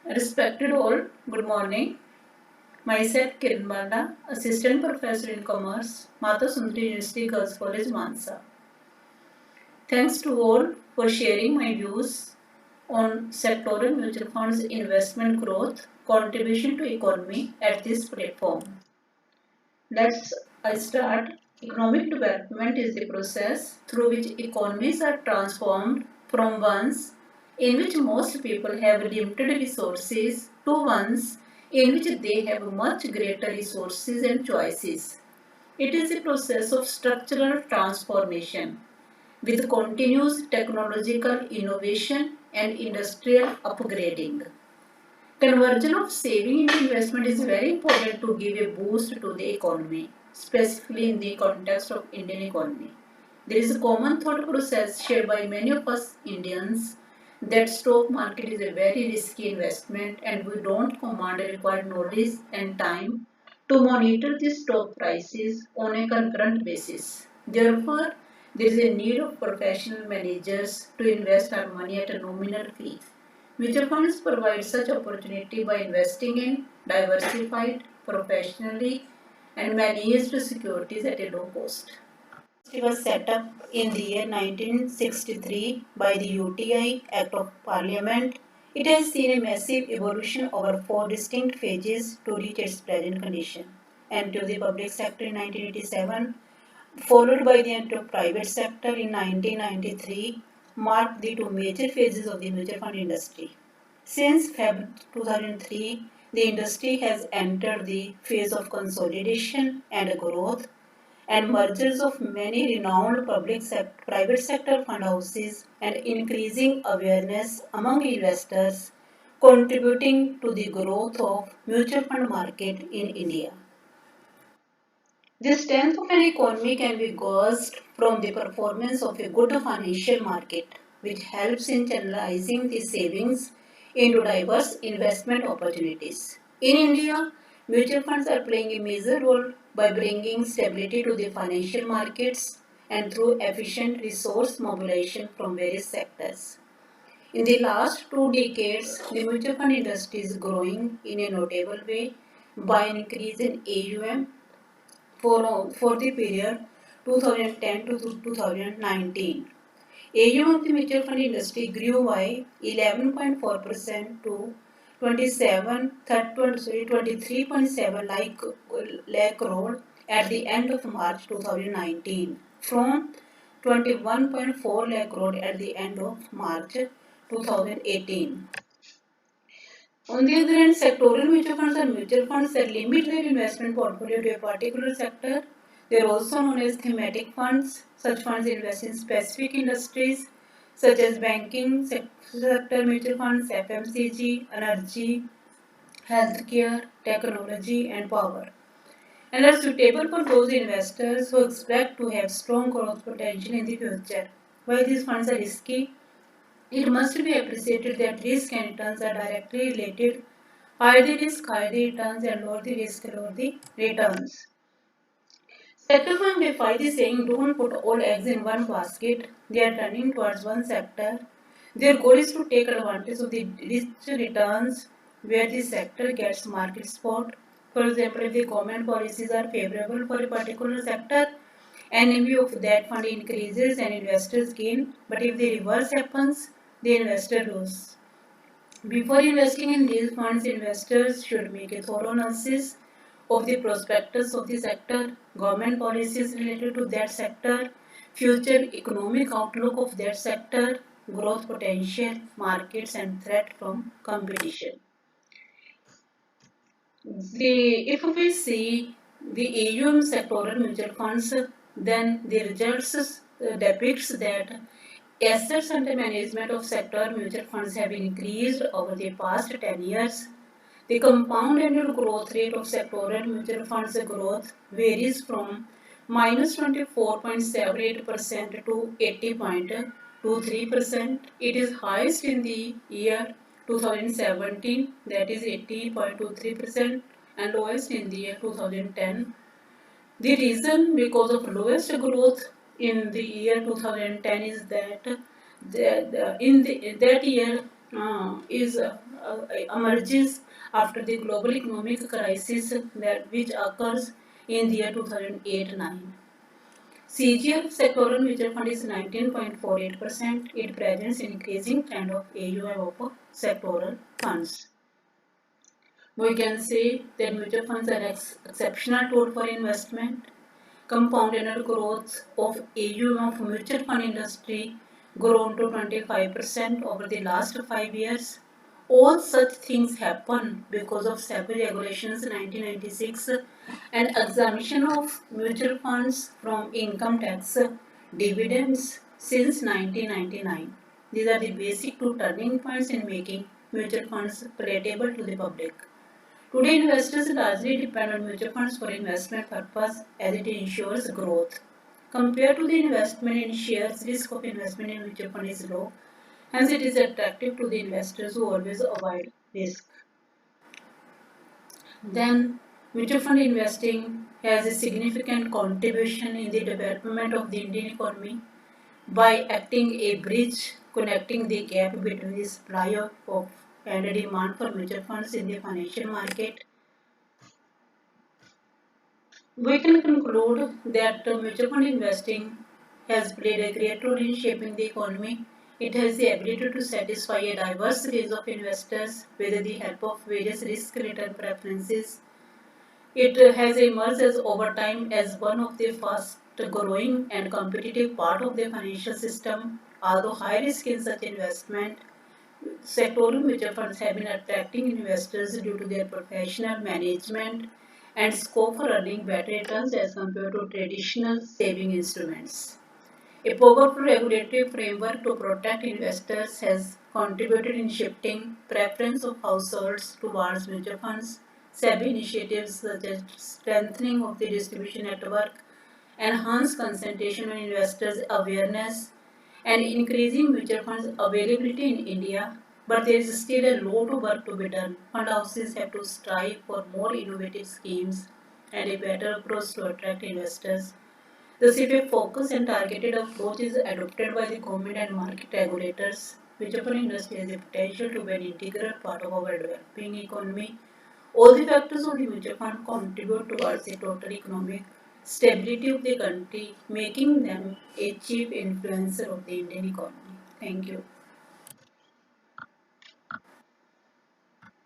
Respected all, good morning. Myself Kiran Banda, Assistant Professor in Commerce, Mata Sundari University Girls College, Mansa. Thanks to all for sharing my views on sectoral mutual funds investment growth, contribution to economy at this platform. Let's start. Economic development is the process through which economies are transformed from ones in which most people have limited resources to ones in which they have much greater resources and choices. It is a process of structural transformation with continuous technological innovation and industrial upgrading. Conversion of saving into investment is very important to give a boost to the economy, specifically in the context of Indian economy. There is a common thought process shared by many of us Indians that stock market is a very risky investment and we don't command a required knowledge and time to monitor the stock prices on a concurrent basis. Therefore, there is a need of professional managers to invest our money at a nominal fee. Mutual funds provide such opportunity by investing in diversified, professionally and managed securities at a low cost. It was set up in the year 1963 by the UTI Act of Parliament. It has seen a massive evolution over four distinct phases to reach its present condition. Entered the public sector in 1987, followed by the entry of private sector in 1993, marked the two major phases of the mutual fund industry. Since Feb 2003, the industry has entered the phase of consolidation and growth, and mergers of many renowned private sector fund houses and increasing awareness among investors contributing to the growth of mutual fund market in India. The strength of an economy can be gauged from the performance of a good financial market, which helps in channelizing the savings into diverse investment opportunities. In India, mutual funds are playing a major role by bringing stability to the financial markets and through efficient resource mobilization from various sectors. In the last 2 decades, the mutual fund industry is growing in a notable way by an increase in AUM for the period 2010 to 2019. AUM of the mutual fund industry grew by 11.4% to 23.7 lakh crore at the end of March 2019 from 21.4 lakh crore at the end of March 2018. On the other hand, sectoral mutual funds are mutual funds that limit their investment portfolio to a particular sector. They are also known as thematic funds. Such funds invest in specific industries such as banking sector mutual funds, FMCG, energy, healthcare, technology, and power, and are suitable for those investors who expect to have strong growth potential in the future. While these funds are risky, it must be appreciated that risk and returns are directly related. Higher the risk, higher the returns, and lower the risk, lower the returns. Sector firms defy the saying, don't put all eggs in one basket. They are turning towards one sector. Their goal is to take advantage of the rich returns where the sector gets market support. For example, if the government policies are favorable for a particular sector, NAV of that fund increases and investors gain. But if the reverse happens, the investor loses. Before investing in these funds, investors should make a thorough analysis of the prospectus of the sector, government policies related to that sector, future economic outlook of that sector, growth potential, markets, and threat from competition. If we see the AUM sectoral mutual funds, then the results depicts that assets under management of sector mutual funds have increased over the past 10 years. The compound annual growth rate of sectoral mutual funds growth varies from minus 24.78% to 80.23%. It is highest in the year 2017, that is 80.23%, and lowest in the year 2010. The reason because of lowest growth in the year 2010 is that in that year emerges after the global economic crisis which occurs in the year 2008-9. CGF sectoral mutual fund is 19.48%. It presents increasing trend of AUM of sectoral funds. We can say that mutual funds are exceptional tool for investment. Compound annual growth of AUM of mutual fund industry grown to 25% over the last 5 years. All such things happen because of SEBI regulations 1996 and exemption of mutual funds from income tax dividends since 1999. These are the basic two turning points in making mutual funds palatable to the public. Today, investors largely depend on mutual funds for investment purpose as it ensures growth. Compared to the investment in shares, risk of investment in mutual fund is low. Hence, it is attractive to the investors who always avoid risk. Then, mutual fund investing has a significant contribution in the development of the Indian economy by acting a bridge connecting the gap between the supply of and demand for mutual funds in the financial market. We can conclude that mutual fund investing has played a great role in shaping the economy. It has the ability to satisfy a diverse range of investors with the help of various risk return preferences. It has emerged as over time as one of the fast growing and competitive part of the financial system. Although high risk in such investment, sectoral mutual funds have been attracting investors due to their professional management and scope for earning better returns as compared to traditional saving instruments. A powerful regulatory framework to protect investors has contributed in shifting preference of households towards mutual funds. SEBI initiatives such as strengthening of the distribution network, enhanced concentration on investors' awareness, and increasing mutual funds availability in India, but there is still a lot of work to be done. Fund houses have to strive for more innovative schemes and a better approach to attract investors. Thus, if a focused and targeted approach is adopted by the government and market regulators, mutual fund industry has the potential to be an integral part of our developing economy. All the factors of the mutual fund contribute towards the total economic stability of the country, making them a chief influencer of the Indian economy. Thank you.